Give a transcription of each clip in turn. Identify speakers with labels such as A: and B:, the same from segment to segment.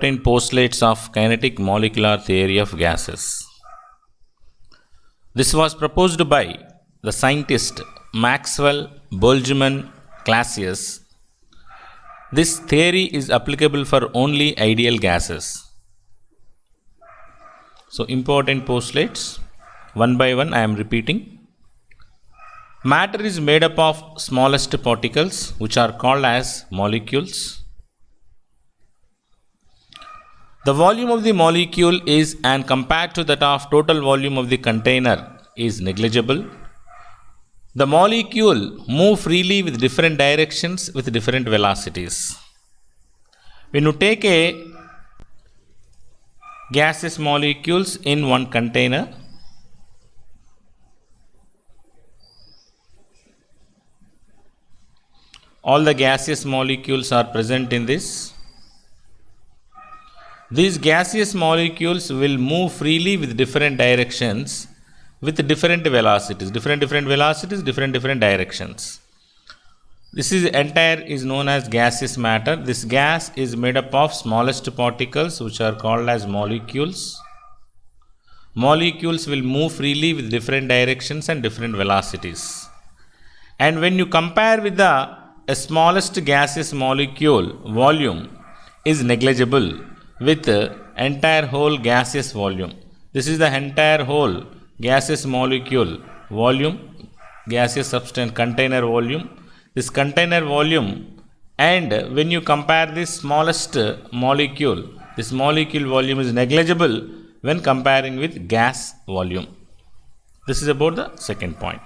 A: Postulates of kinetic molecular theory of gases. This was proposed by the scientist Maxwell Boltzmann Clausius. This theory is applicable for only ideal gases. So important postulates, one by one I am repeating. Matter is made up of smallest particles which are called as molecules. The volume of the molecule is, and compared to that of total volume of the container, is negligible. The molecule move freely with different directions with different velocities. When you take a gaseous molecules in one container, all the gaseous molecules are present in this. These gaseous molecules will move freely with different directions with different velocities, different velocities, different directions. This is entire is known as gaseous matter. This gas is made up of smallest particles which are called as molecules. Molecules will move freely with different directions and different velocities. And when you compare with the smallest gaseous molecule, volume is negligible with entire whole gaseous volume. This is the entire whole gaseous molecule volume, gaseous substance container volume. This container volume, and when you compare this smallest molecule, this molecule volume is negligible when comparing with gas volume. This is about the second point.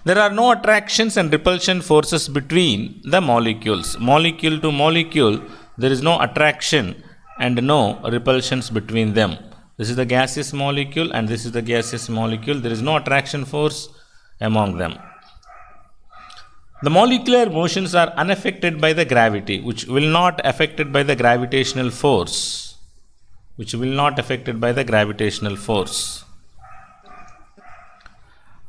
A: There are no attractions and repulsion forces between the molecules. Molecule to molecule, there is no attraction and no repulsions between them. This is the gaseous molecule and this is the gaseous molecule. There is no attraction force among them. The molecular motions are unaffected by the gravity, which will not affected by the gravitational force.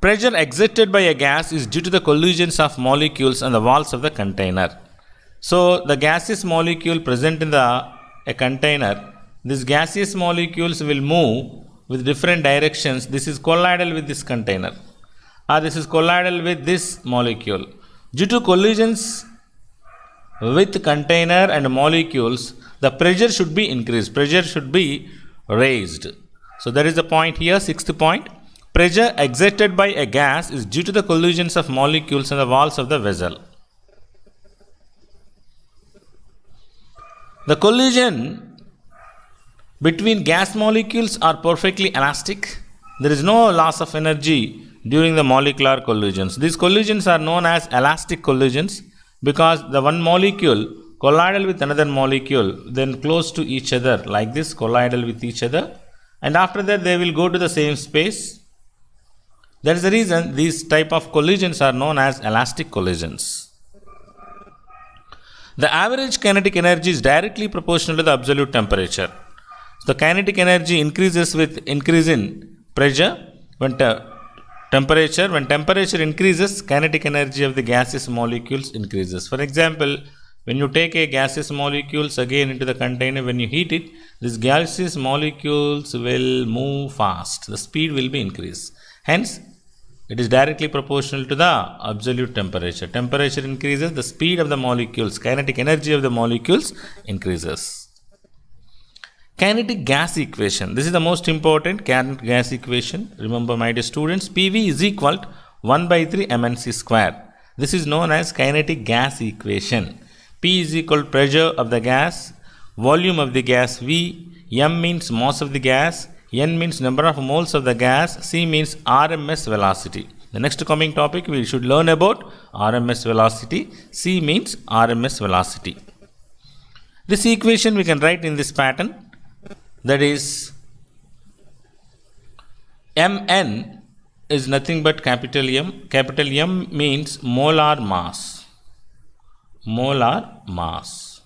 A: Pressure exerted by a gas is due to the collisions of molecules on the walls of the container. So, the gaseous molecule present in a container, these gaseous molecules will move with different directions. This is colloidal with this container, or this is colloidal with this molecule. Due to collisions with container and molecules, the pressure should be increased. Pressure should be raised. So, that is the point here, sixth point. Pressure exerted by a gas is due to the collisions of molecules on the walls of the vessel. The collision between gas molecules are perfectly elastic. There is no loss of energy during the molecular collisions. These collisions are known as elastic collisions because the one molecule colloidal with another molecule, then close to each other like this, colloidal with each other, and after that they will go to the same space. That is the reason these type of collisions are known as elastic collisions. The average kinetic energy is directly proportional to the absolute temperature. So, the kinetic energy increases with increase in pressure. When temperature increases, kinetic energy of the gaseous molecules increases. For example, when you take a gaseous molecules again into the container, when you heat it, these gaseous molecules will move fast. The speed will be increased. Hence, it is directly proportional to the absolute temperature. Temperature increases, the speed of the molecules, kinetic energy of the molecules increases. Kinetic gas equation. This is the most important kinetic gas equation. Remember, my dear students, PV is equal to 1 by 3 mnc square. This is known as kinetic gas equation. P is equal to pressure of the gas, volume of the gas V, m means mass of the gas, N means number of moles of the gas, C means RMS velocity. The next coming topic we should learn about RMS velocity. C means RMS velocity. This equation we can write in this pattern, that is Mn is nothing but capital M. Capital M means molar mass. Molar mass.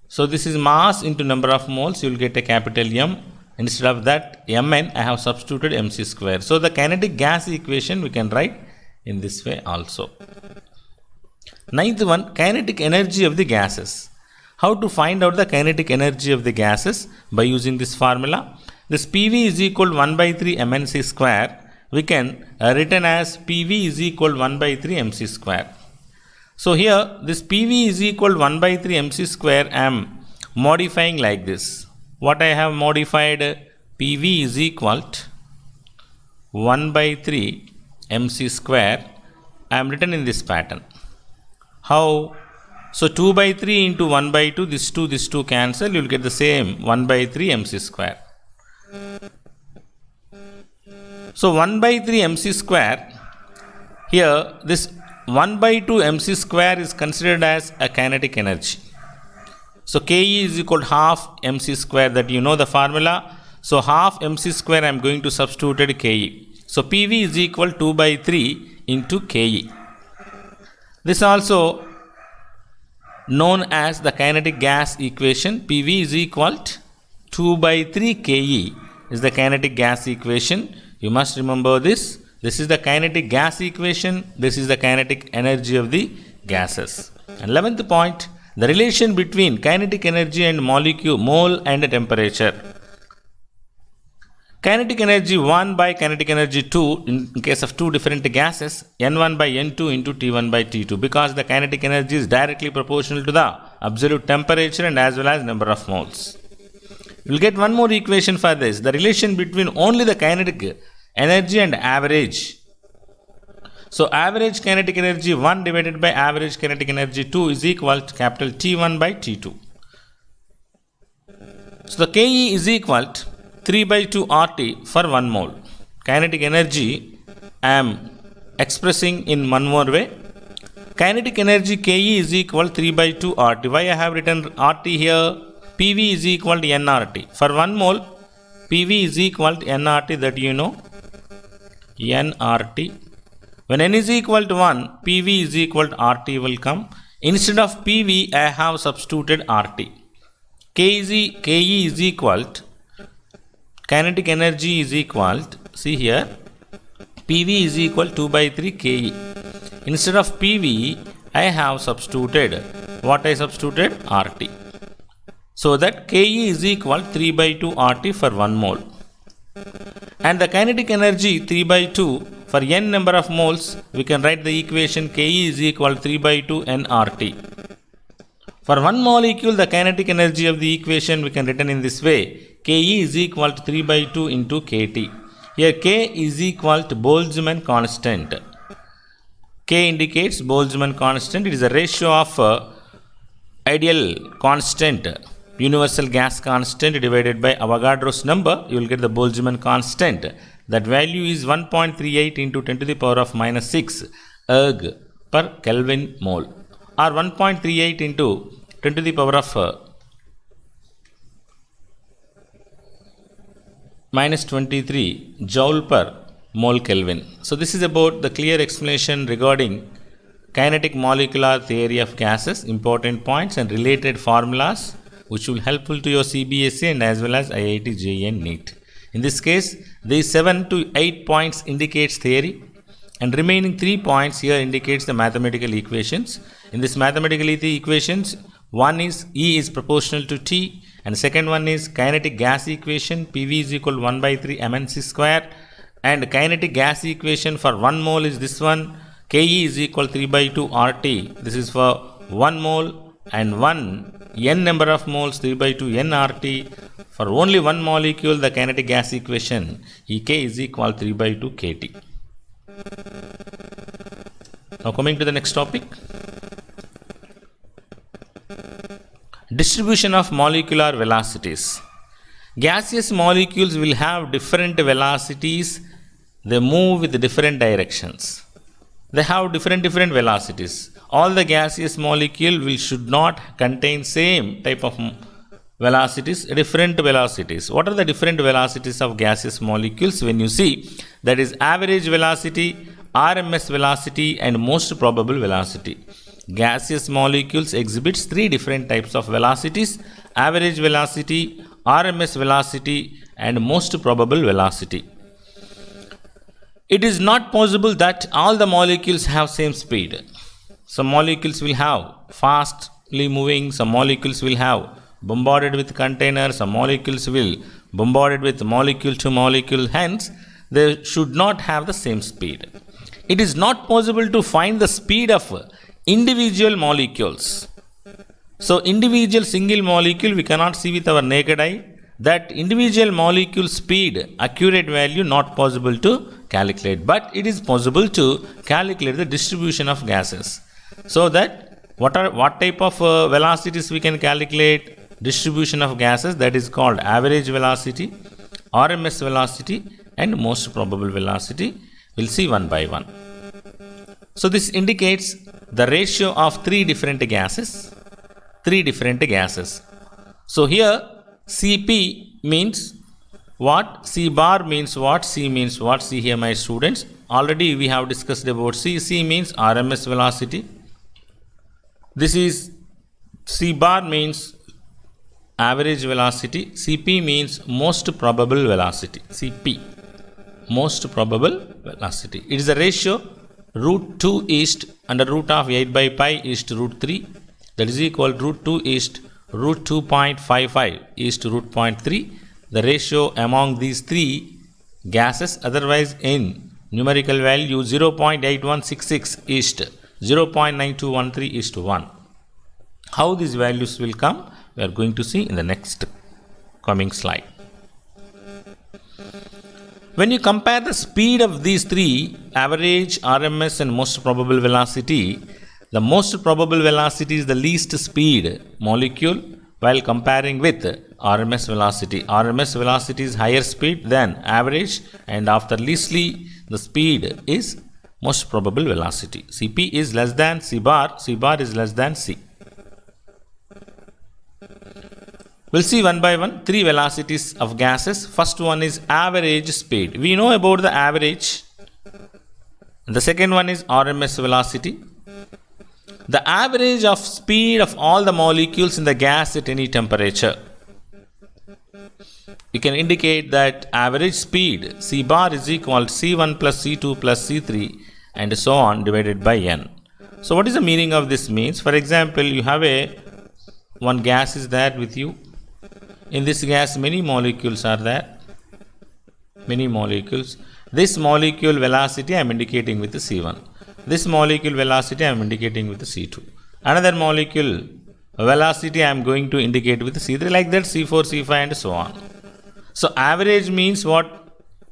A: So this is mass into number of moles, you will get a capital M. Instead of that Mn, I have substituted mc square. So the kinetic gas equation we can write in this way also. Ninth one, kinetic energy of the gases. How to find out the kinetic energy of the gases? By using this formula. This PV is equal to 1 by 3 mnc square. We can written as PV is equal to 1 by 3 mc square. So here this PV is equal to 1 by 3 mc square I am modifying like this. What I have modified? PV is equal to 1 by 3 mc square. I am written in this pattern. How? So 2 by 3 into 1 by 2, this 2 cancel, you will get the same 1 by 3 mc square. So 1 by 3 mc square, here this 1 by 2 mc square is considered as a kinetic energy. So Ke is equal to half mc square, that you know the formula. So half mc square I am going to substitute Ke. So PV is equal to 2 by 3 into Ke. This also known as the kinetic gas equation. PV is equal to 2 by 3 Ke is the kinetic gas equation. You must remember this. This is the kinetic gas equation. This is the kinetic energy of the gases. And 11th point, the relation between kinetic energy and molecule, mole and temperature. Kinetic energy 1 by kinetic energy 2 in case of two different gases, N1 by N2 into T1 by T2, because the kinetic energy is directly proportional to the absolute temperature and as well as number of moles. You will get one more equation for this, the relation between only the kinetic energy and average. So average kinetic energy 1 divided by average kinetic energy 2 is equal to capital T1 by T2. So the Ke is equal to 3 by 2 RT for 1 mole. Kinetic energy I am expressing in one more way. Kinetic energy Ke is equal to 3 by 2 RT. Why I have written RT here? PV is equal to nRT. For 1 mole, PV is equal to nRT, that you know. nRT. When n is equal to 1, PV is equal to RT will come. Instead of PV, I have substituted RT. Ke is equal to, kinetic energy is equal to, see here, PV is equal to 2 by 3 Ke. Instead of PV, I have substituted, what I substituted? RT. So that Ke is equal to 3 by 2 RT for 1 mole. And the kinetic energy 3 by 2 for n number of moles, we can write the equation Ke is equal to 3 by 2 nRT. For 1 molecule, the kinetic energy of the equation we can written in this way. Ke is equal to 3 by 2 into Kt. Here K is equal to Boltzmann constant. K indicates Boltzmann constant. It is a ratio of ideal constant, universal gas constant divided by Avogadro's number. You will get the Boltzmann constant. That value is 1.38 into 10 to the power of minus 6 erg per Kelvin mole, or 1.38 into 10 to the power of minus 23 joule per mole Kelvin. So this is about the clear explanation regarding kinetic molecular theory of gases, important points and related formulas which will helpful to your CBSE and as well as IIT-JEE and NEET. In this case, these 7 to 8 points indicates theory and remaining 3 points here indicates the mathematical equations. In this mathematical equations, one is E is proportional to T and second one is kinetic gas equation, PV is equal to 1 by 3 mnc square, and kinetic gas equation for 1 mole is this one, Ke is equal to 3 by 2 RT. This is for 1 mole, and 1 n number of moles 3 by 2 nRT. For only one molecule, the kinetic gas equation Ek is equal to 3 by 2 Kt. Now coming to the next topic. Distribution of molecular velocities. Gaseous molecules will have different velocities. They move with different directions. They have different velocities. All the gaseous molecule should not contain same type of velocities, different velocities. What are the different velocities of gaseous molecules? When you see, that is average velocity, RMS velocity and most probable velocity. Gaseous molecules exhibits 3 different types of velocities: average velocity, RMS velocity and most probable velocity. It is not possible that all the molecules have same speed. Some molecules will have fast moving, some molecules will have bombarded with container, some molecules will bombarded with molecule to molecule, hence they should not have the same speed. It is not possible to find the speed of individual molecules. So individual single molecule we cannot see with our naked eye. That individual molecule speed, accurate value not possible to calculate, but it is possible to calculate the distribution of gases. So that what type of velocities we can calculate? Distribution of gases, that is called average velocity, RMS velocity and most probable velocity. We'll see one by one. So this indicates the ratio of three different gases. So here Cp means what? C bar means what? C means what? See here my students. Already we have discussed about C. C means RMS velocity. This is C bar means average velocity. Cp means most probable velocity. Cp, most probable velocity. It is a ratio root 2 is under root of 8 by pi is to root 3. That is equal root 2 is root 2.55 is to root 0.3. The ratio among these three gases, otherwise in numerical value 0.8166 is to 0.9213 is to 1. How these values will come, we are going to see in the next coming slide. When you compare the speed of these three, average, RMS and most probable velocity, the most probable velocity is the least speed molecule while comparing with RMS velocity. RMS velocity is higher speed than average, and after leastly the speed is most probable velocity. Cp is less than C bar, C bar is less than C. We'll see one by one three velocities of gases. First one is average speed. We know about the average. The second one is RMS velocity. The average of speed of all the molecules in the gas at any temperature. You can indicate that average speed C bar is equal to C1 plus C2 plus C3 and so on divided by N. So what is the meaning of this means? For example, you have one gas is there with you. In this gas many molecules are there. Many molecules. This molecule velocity I am indicating with the C1. This molecule velocity I am indicating with the C2. Another molecule velocity I am going to indicate with the C3, like that C4, C5 and so on. So average means what?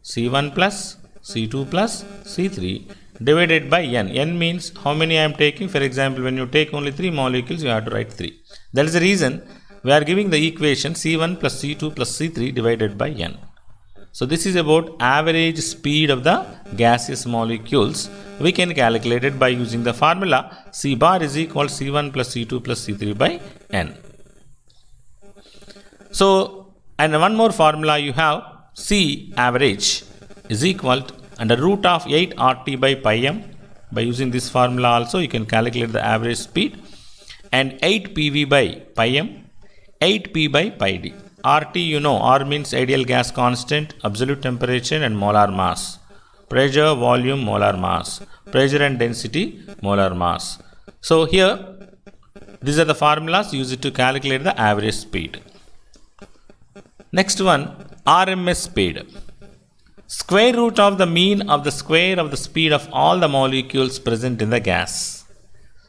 A: C1 plus C2 plus C3 divided by N. N means how many I am taking. For example, when you take only 3 molecules, you have to write 3. That is the reason we are giving the equation C1 plus C2 plus C3 divided by N. So this is about average speed of the gaseous molecules. We can calculate it by using the formula C bar is equal to C1 plus C2 plus C3 by N. So, and one more formula you have, C average is equal to under root of 8 RT by pi m. By using this formula also you can calculate the average speed, and 8 PV by pi m, 8 P by pi d. RT you know, R means ideal gas constant, absolute temperature and molar mass. Pressure, volume, molar mass. Pressure and density, molar mass. So here, these are the formulas used to calculate the average speed. Next one, RMS speed. Square root of the mean of the square of the speed of all the molecules present in the gas.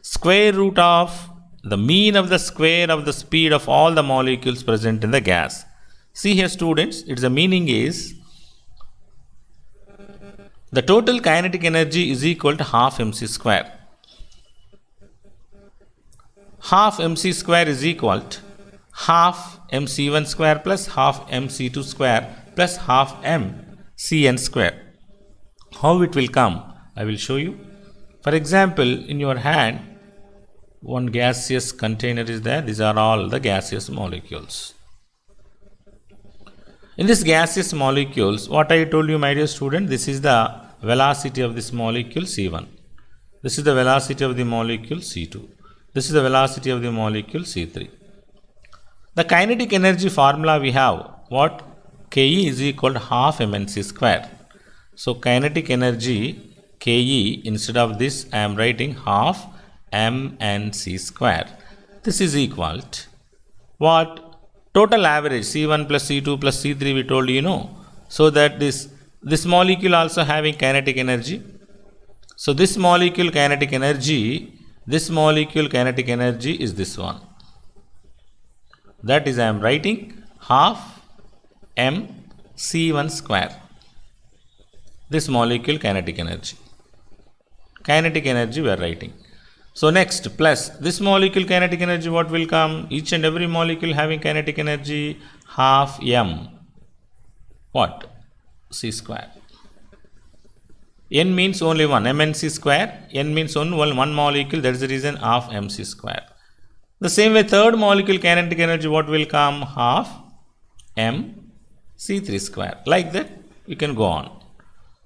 A: Square root of the mean of the square of the speed of all the molecules present in the gas. See here students, its meaning is the total kinetic energy is equal to half mc square. Half mc square is equal to half mc1 square plus half mc2 square plus half mcn square. How it will come? I will show you. For example, in your hand, one gaseous container is there. These are all the gaseous molecules. In this gaseous molecules, what I told you my dear student, this is the velocity of this molecule C1. This is the velocity of the molecule C2. This is the velocity of the molecule C3. The kinetic energy formula we have, what? Ke is equal to half mnc square. So kinetic energy Ke, instead of this I am writing half mnc square. this is equal to what? Total average C1 plus C2 plus C3 we told you know. So that this molecule also having kinetic energy. So this molecule kinetic energy is this one. That is I am writing half m C1 square. This molecule kinetic energy. Kinetic energy we are writing. So next plus this molecule kinetic energy, what will come? Each and every molecule having kinetic energy half m what? C square. N means only one, mnc square. N means only one molecule, that is the reason half mc square. The same way third molecule kinetic energy, what will come? Half m c3 square. Like that we can go on.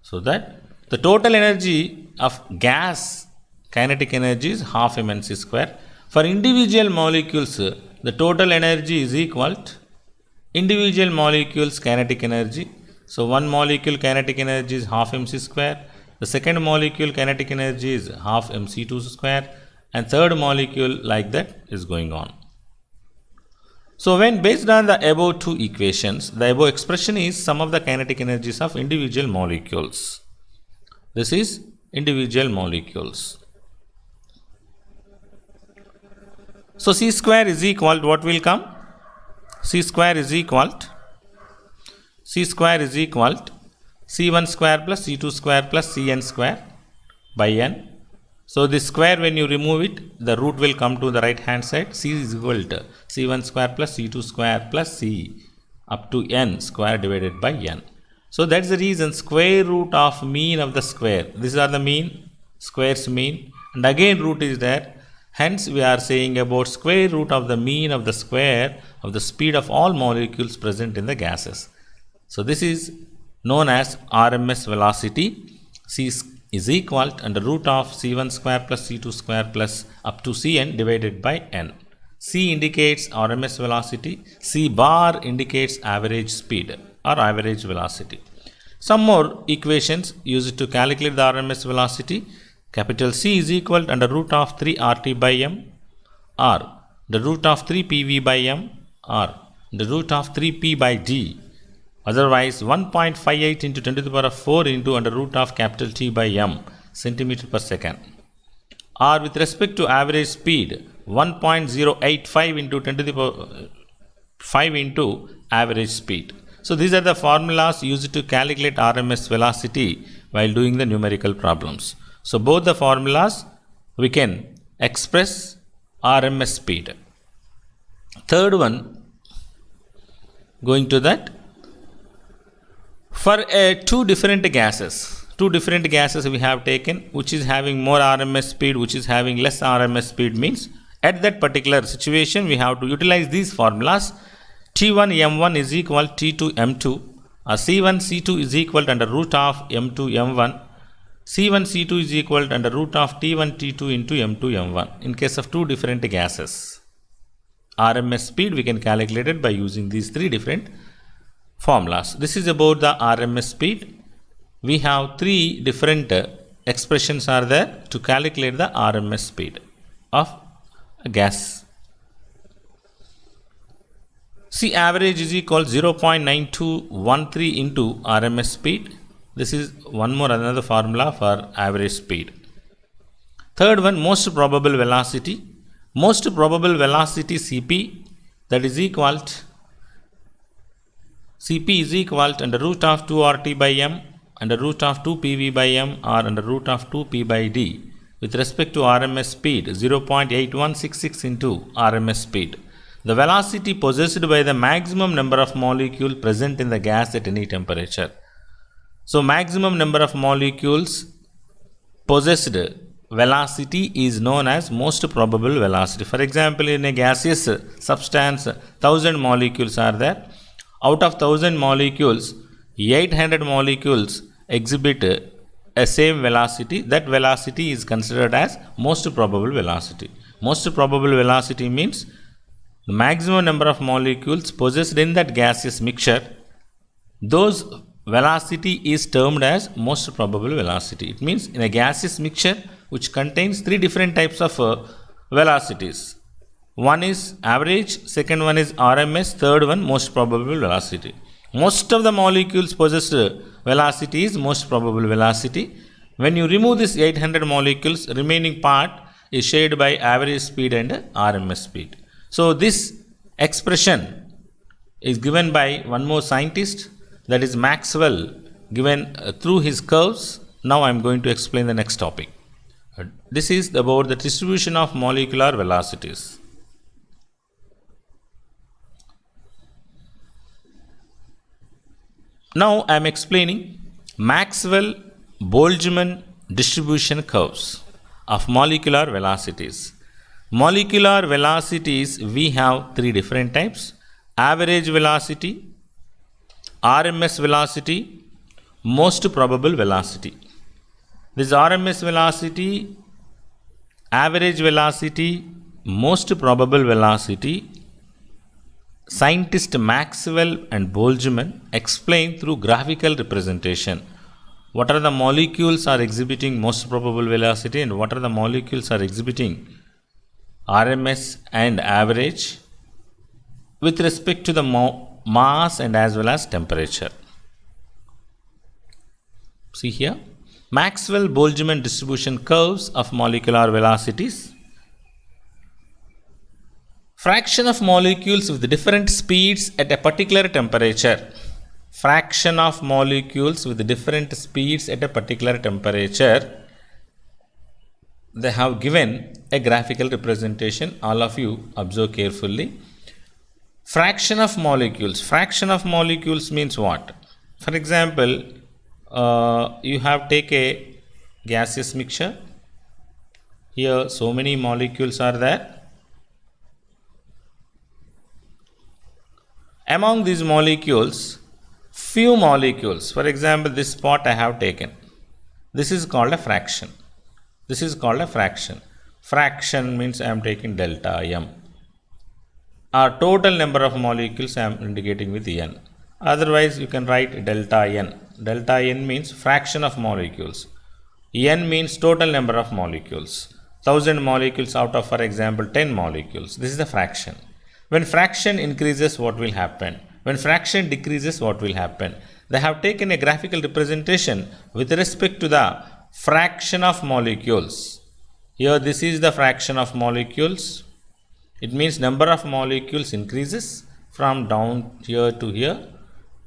A: So that the total energy of gas kinetic energy is half mnc square. For individual molecules, the total energy is equal to individual molecules kinetic energy. So one molecule kinetic energy is half mc square. The second molecule kinetic energy is half mc2 square. And third molecule like that is going on. So when based on the above two equations, the above expression is sum of the kinetic energies of individual molecules. This is individual molecules. So C square is equal to what will come? C square is equal to C1 square plus C2 square plus Cn square by n. So this square, when you remove it, the root will come to the right hand side. C is equal to C1 square plus C2 square plus C up to n square divided by n. So that's the reason square root of mean of the square. These are the mean, square's mean, and again root is there. Hence we are saying about square root of the mean of the square of the speed of all molecules present in the gases. So this is known as RMS velocity. C is equal to under root of C1 square plus C2 square plus up to Cn divided by n. C indicates RMS velocity. C bar indicates average speed or average velocity. Some more equations used to calculate the RMS velocity. Capital C is equal to under root of 3 RT by m or the root of 3 PV by m or the root of 3 P by D. Otherwise 1.58 into 10 to the power of 4 into under root of capital T by m centimeter per second. Or with respect to average speed 1.085 into 10 to the power 5 into average speed. So these are the formulas used to calculate RMS velocity while doing the numerical problems. So both the formulas we can express RMS speed. Third one, going to that, for two different gases we have taken, which is having more RMS speed, which is having less RMS speed, means at that particular situation we have to utilize these formulas. T1 m1 is equal to T2 m2, or C1 c2 is equal to under root of m2 m1. C1 c2 is equal to under root of T1 t2 into m2 m1 in case of two different gases. RMS speed we can calculate it by using these three different formulas. This is about the RMS speed. We have three different expressions are there to calculate the RMS speed of a gas. C average is equal 0.9213 into RMS speed. This is one more another formula for average speed. Third one, most probable velocity. Most probable velocity Cp, that is equal to Cp is equal to under root of 2 RT by m, under root of 2 PV by m or under root of 2 P by D with respect to RMS speed 0.8166 into RMS speed. The velocity possessed by the maximum number of molecules present in the gas at any temperature. So maximum number of molecules possessed velocity is known as most probable velocity. For example, in a gaseous substance 1000 molecules are there. Out of 1000 molecules, 800 molecules exhibit a same velocity. That velocity is considered as most probable velocity. Most probable velocity means the maximum number of molecules possessed in that gaseous mixture. Those velocity is termed as most probable velocity. It means in a gaseous mixture which contains three different types of velocities. One is average, second one is RMS, third one most probable velocity. Most of the molecules possessed velocity is most probable velocity. When you remove this 800 molecules, remaining part is shared by average speed and RMS speed. So this expression is given by one more scientist, that is Maxwell, given through his curves. Now I am going to explain the next topic. This is about the distribution of molecular velocities. Now I am explaining Maxwell Boltzmann distribution curves of molecular velocities. Molecular velocities, we have three different types: average velocity, RMS velocity, most probable velocity. This RMS velocity, average velocity, most probable velocity, scientists Maxwell and Boltzmann explain through graphical representation. What are the molecules are exhibiting most probable velocity and what are the molecules are exhibiting RMS and average with respect to the mass and as well as temperature. See here, Maxwell Boltzmann distribution curves of molecular velocities. Fraction of molecules with different speeds at a particular temperature. Fraction of molecules with different speeds at a particular temperature. They have given a graphical representation. All of you observe carefully. Fraction of molecules. Fraction of molecules means what? For example, you have take a gaseous mixture. Here so many molecules are there. Among these molecules, few molecules, for example, this spot I have taken. This is called a fraction. This is called a fraction. Fraction means I am taking delta m. Our total number of molecules I am indicating with n. Otherwise, you can write delta n. Delta n means fraction of molecules. N means total number of molecules. 1000 molecules out of, for example, 10 molecules. This is the fraction. When fraction increases, what will happen? When fraction decreases, what will happen? They have taken a graphical representation with respect to the fraction of molecules. Here, this is the fraction of molecules. It means number of molecules increases from down here to here.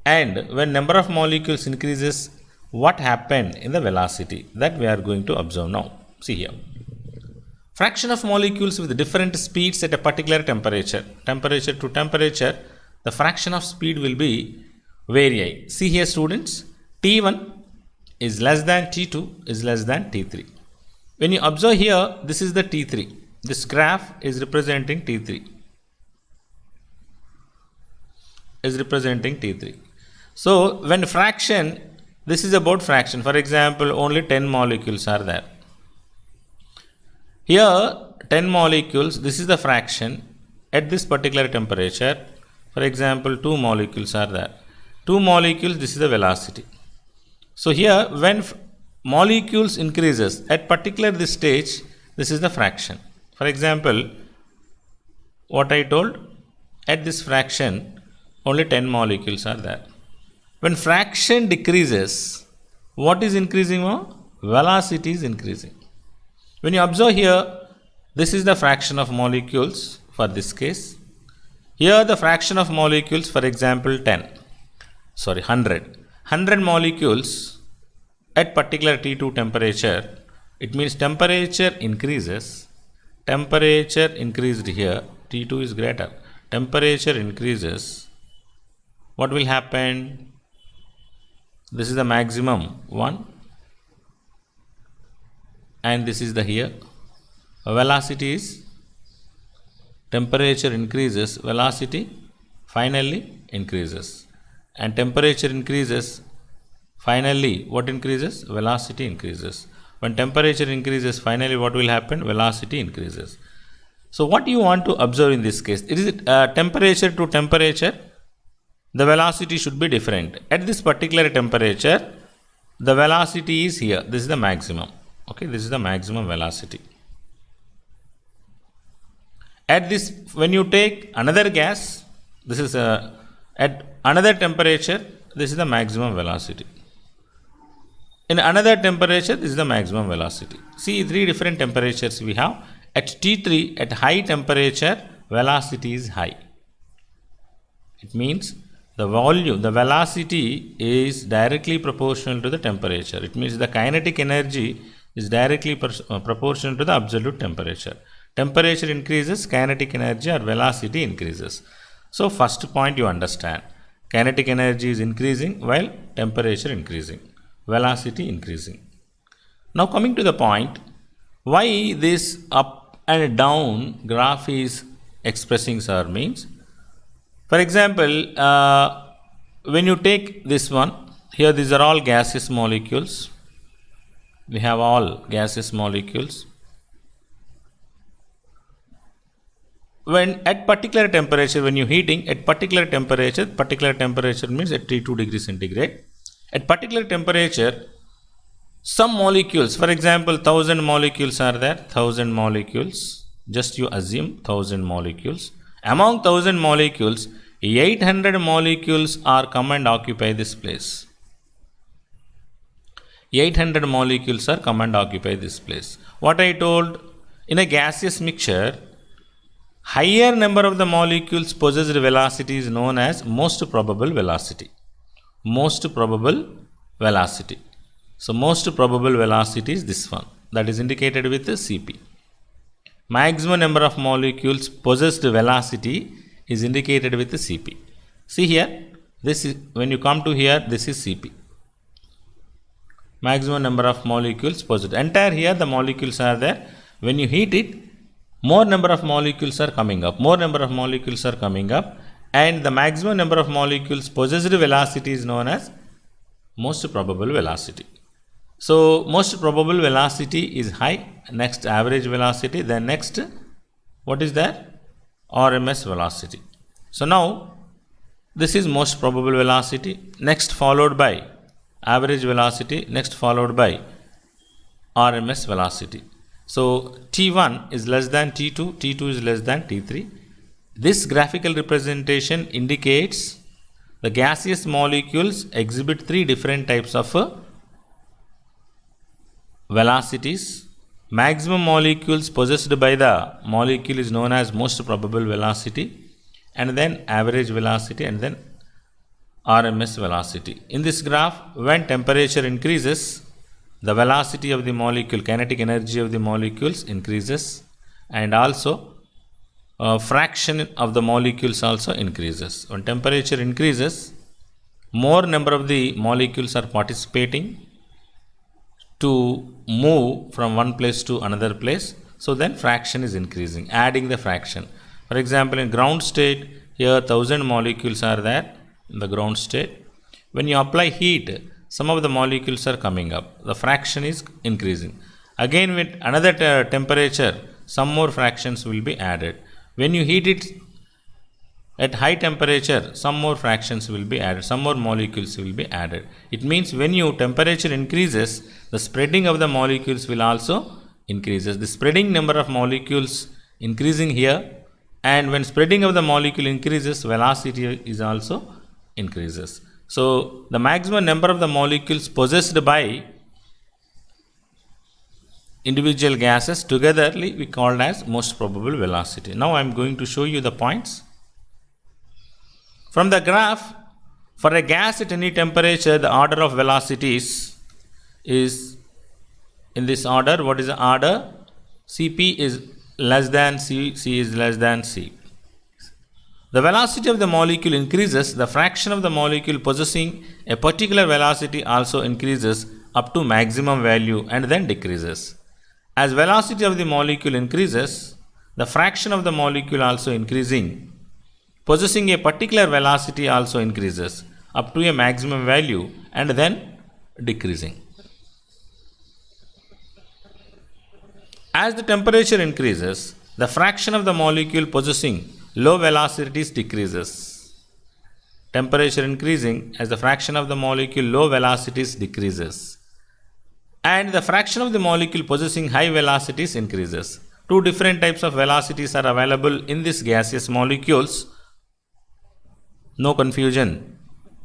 A: And when number of molecules increases, what happened in the velocity? That we are going to observe now. See here. Fraction of molecules with different speeds at a particular temperature. Temperature to temperature, the fraction of speed will be vary. See here students, T1 is less than T2 is less than T3. When you observe here, this is the T3. This graph is representing T3. Is representing T3. So when fraction, this is about fraction. For example, only 10 molecules are there. Here 10 molecules, this is the fraction at this particular temperature. For example, 2 molecules are there. 2 molecules, this is the velocity. So here when molecules increases at particular this stage, this is the fraction. For example, what I told, at this fraction only 10 molecules are there. When fraction decreases, what is increasing more? Velocity is increasing. When you observe here, this is the fraction of molecules for this case. Here the fraction of molecules, for example 100. 100 molecules at particular T2 temperature, it means temperature increases. Temperature increased here, T2 is greater. Temperature increases. What will happen? This is the maximum 1. And this is the here. Velocity is, temperature increases, velocity finally increases. And temperature increases, finally what increases? Velocity increases. When temperature increases, finally what will happen? Velocity increases. So what you want to observe in this case? It is temperature to temperature, the velocity should be different. At this particular temperature, the velocity is here. This is the maximum. Okay, this is the maximum velocity. At this, when you take another gas, this is at another temperature, this is the maximum velocity. In another temperature, this is the maximum velocity. See, three different temperatures we have. At T3, at high temperature, velocity is high. It means the volume, the velocity is directly proportional to the temperature. It means the kinetic energy is directly proportional to the absolute temperature. Temperature increases, kinetic energy or velocity increases. So first point you understand, kinetic energy is increasing while temperature increasing, velocity increasing. Now coming to the point, why this up and down graph is expressing sir means, for example, when you take this one, here these are all gaseous molecules. We have all gaseous molecules. When at particular temperature, when you heating at particular temperature means at T2 degrees centigrade. At particular temperature, some molecules, for example, 1000 molecules are there, 1000 molecules. Just you assume 1000 molecules. Among 1000 molecules, 800 molecules are come and occupy this place. 800 molecules are come and occupy this place. What I told, in a gaseous mixture, higher number of the molecules possessed velocity is known as most probable velocity. Most probable velocity. So most probable velocity is this one, that is indicated with the Cp. Maximum number of molecules possessed velocity is indicated with the Cp. See here, this is, when you come to here, this is Cp. Maximum number of molecules possessed. Entire here the molecules are there. When you heat it, more number of molecules are coming up. More number of molecules are coming up, and the maximum number of molecules possessed velocity is known as most probable velocity. So most probable velocity is high, next average velocity, then next what is that? RMS velocity. So now this is most probable velocity, next followed by average velocity, next followed by RMS velocity. So T1 is less than T2, T2 is less than T3. This graphical representation indicates the gaseous molecules exhibit three different types of velocities. Maximum molecules possessed by the molecule is known as most probable velocity, and then average velocity, and then RMS velocity. In this graph, when temperature increases, the velocity of the molecule, kinetic energy of the molecules increases, and also fraction of the molecules also increases. When temperature increases, more number of the molecules are participating to move from one place to another place. So then fraction is increasing, adding the fraction. For example, in ground state, here 1000 molecules are there in the ground state. When you apply heat, some of the molecules are coming up. The fraction is increasing. Again, with another temperature, some more fractions will be added. When you heat it at high temperature, some more fractions will be added, some more molecules will be added. It means when your temperature increases, the spreading of the molecules will also increases. The spreading number of molecules increasing here, and when spreading of the molecule increases, velocity is also increases. So the maximum number of the molecules possessed by individual gases togetherly we called as most probable velocity. Now I am going to show you the points. From the graph, for a gas at any temperature, the order of velocities is in this order. What is the order? Cp is less than C, C is less than C. The velocity of the molecule increases, the fraction of the molecule possessing a particular velocity also increases up to maximum value and then decreases. As velocity of the molecule increases, the fraction of the molecule also increasing, possessing a particular velocity also increases up to a maximum value and then decreasing. As the temperature increases, the fraction of the molecule possessing low velocities decreases. Temperature increasing, as the fraction of the molecule low velocities decreases, and the fraction of the molecule possessing high velocities increases. Two different types of velocities are available in these gaseous molecules. No confusion.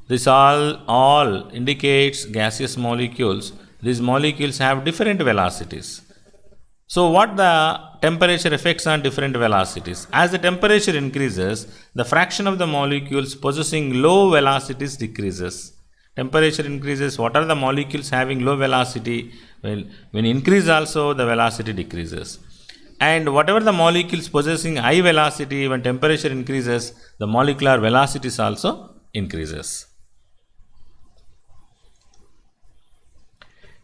A: This all indicates gaseous molecules. These molecules have different velocities. So what the temperature affects on different velocities? As the temperature increases, the fraction of the molecules possessing low velocities decreases. Temperature increases, what are the molecules having low velocity? Well, when increase also, the velocity decreases. And whatever the molecules possessing high velocity, when temperature increases, the molecular velocities also increases.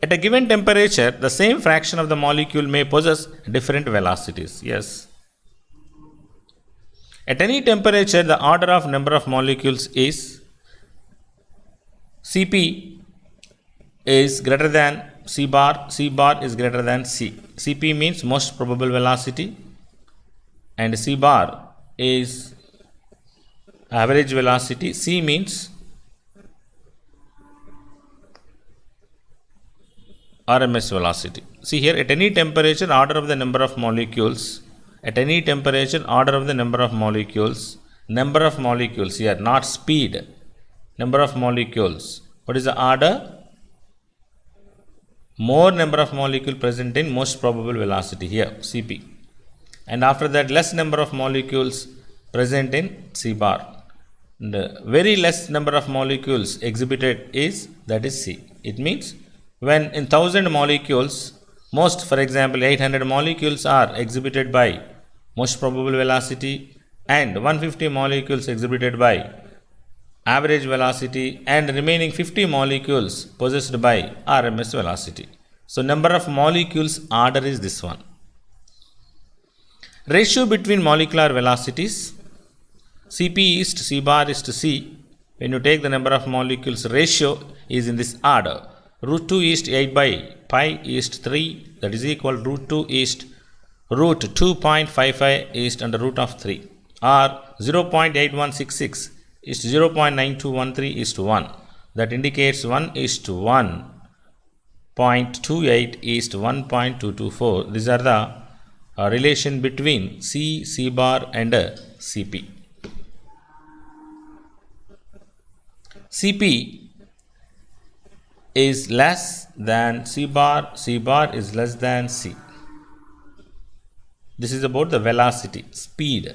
A: At a given temperature, the same fraction of the molecule may possess different velocities. Yes. At any temperature, the order of number of molecules is Cp is greater than C bar is greater than C. Cp means most probable velocity and C bar is average velocity. C means RMS velocity. See here, at any temperature, order of the number of molecules. At any temperature, order of the number of molecules. Number of molecules here, not speed. Number of molecules. What is the order? More number of molecule present in most probable velocity here, Cp. And after that, less number of molecules present in C bar. And very less number of molecules exhibited is, that is C. It means when in 1000 molecules, most, for example, 800 molecules are exhibited by most probable velocity and 150 molecules exhibited by average velocity and remaining 50 molecules possessed by RMS velocity. So, number of molecules order is this one. Ratio between molecular velocities, Cp is to C bar is to C. When you take the number of molecules, ratio is in this order. Root 2 is 8 by pi is 3, that is equal root 2 is root 2.55 is under root of 3, or 0.8166 is 0.9213 is to 1. That indicates 1 is to 1, 0.28 is to 1.224. These are the relation between C bar and Cp. Cp is less than C bar is less than C. This is about the velocity, speed.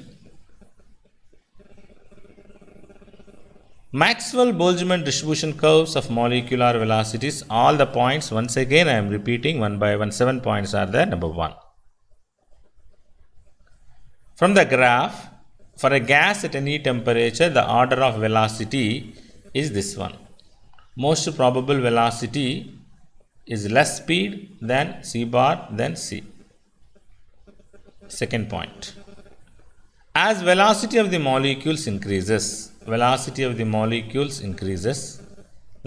A: Maxwell Boltzmann distribution curves of molecular velocities, all the points, once again I am repeating one by one, 7 points are there. Number 1. From the graph, for a gas at any temperature, the order of velocity is this one. Most probable velocity is less speed than C bar than C. Second point. As velocity of the molecules increases, the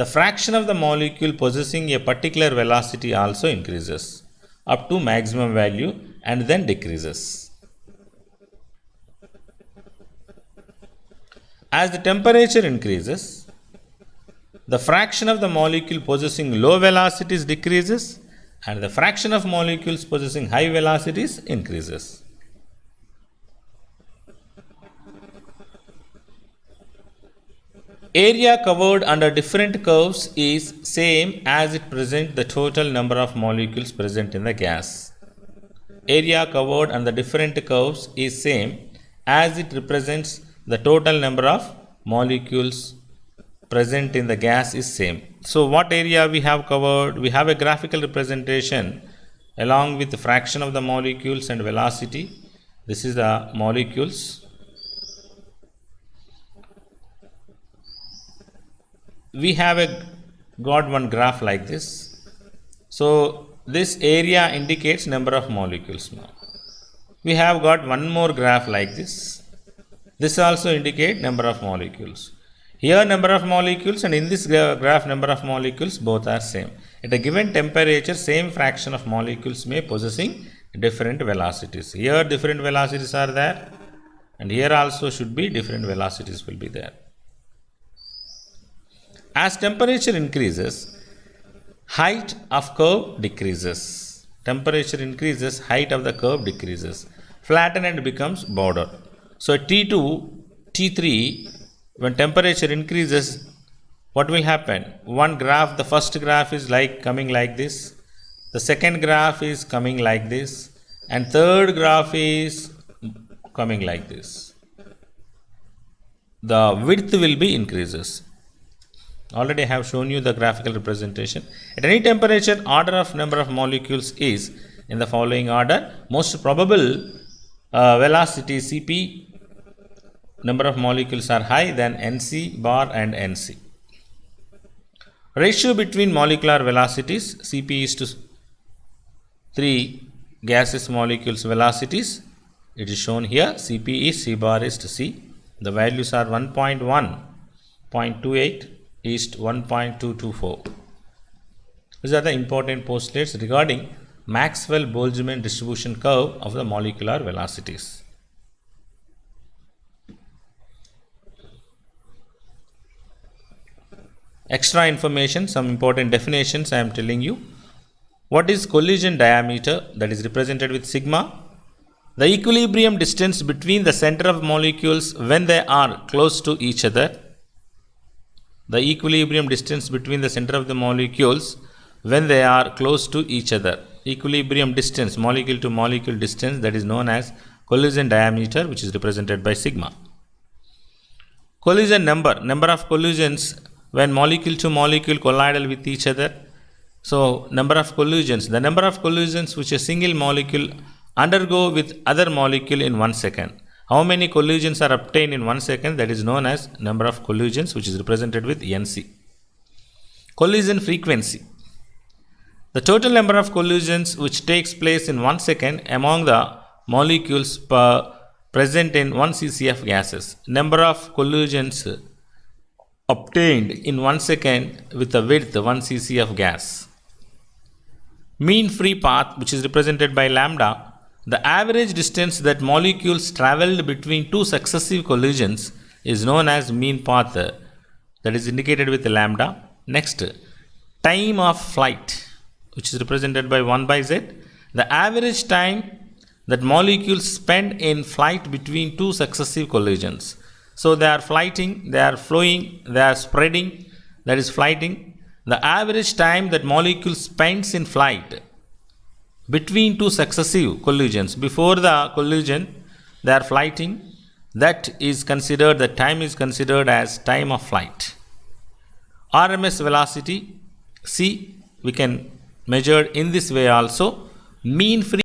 A: fraction of the molecule possessing a particular velocity also increases up to maximum value and then decreases. As the temperature increases, the fraction of the molecule possessing low velocities decreases and the fraction of molecules possessing high velocities increases. Area covered under different curves is same as it presents the total number of molecules present in the gas. Area covered under different curves is same as it represents the total number of molecules present in the gas is same. So, what area we have covered? We have a graphical representation along with the fraction of the molecules and velocity. This is the molecules. We have got one graph like this. So, this area indicates number of molecules now. We have got one more graph like this. This also indicates number of molecules. Here number of molecules and in this graph number of molecules both are same. At a given temperature, same fraction of molecules may possessing different velocities. Here different velocities are there and here also should be different velocities will be there. As temperature increases, height of curve decreases. temperature increases, height of the curve decreases. Flatten and becomes border. So at T2, T3, when temperature increases, what will happen? One graph, the first graph is like coming like this. The second graph is coming like this. And third graph is coming like this. The width will be increases. Already I have shown you the graphical representation. At any temperature, order of number of molecules is in the following order. Most probable velocity Cp, number of molecules are high, than Nc bar and Nc. Ratio between molecular velocities, Cp is to 3 gaseous molecules velocities. It is shown here. Cp is C bar is to C. The values are 1.1, 0.28 is to 1.224. These are the important postulates regarding Maxwell Boltzmann distribution curve of the molecular velocities. Extra information, some important definitions I am telling you. What is collision diameter? That is represented with sigma. The equilibrium distance between the center of molecules when they are close to each other. The equilibrium distance between the center of the molecules when they are close to each other. Equilibrium distance, molecule to molecule distance, that is known as collision diameter, which is represented by sigma. Collision number, number of collisions when molecule to molecule collidal with each other. So number of collisions, the number of collisions which a single molecule undergo with other molecule in 1 second. How many collisions are obtained in 1 second? That is known as number of collisions, which is represented with Nc. Collision frequency, the total number of collisions which takes place in 1 second among the molecules present in 1 cc of gases. Number of collisions obtained in 1 second with a width 1 cc of gas. Mean free path, which is represented by lambda, the average distance that molecules traveled between two successive collisions is known as mean path, that is indicated with lambda. Next, time of flight, which is represented by 1 by z, the average time that molecules spend in flight between two successive collisions. So they are flighting, they are flowing, they are spreading, that is flighting. The average time that molecule spends in flight between two successive collisions. Before the collision, they are flighting. That is considered, the time is considered as time of flight. RMS velocity, C, we can measure in this way also. Mean free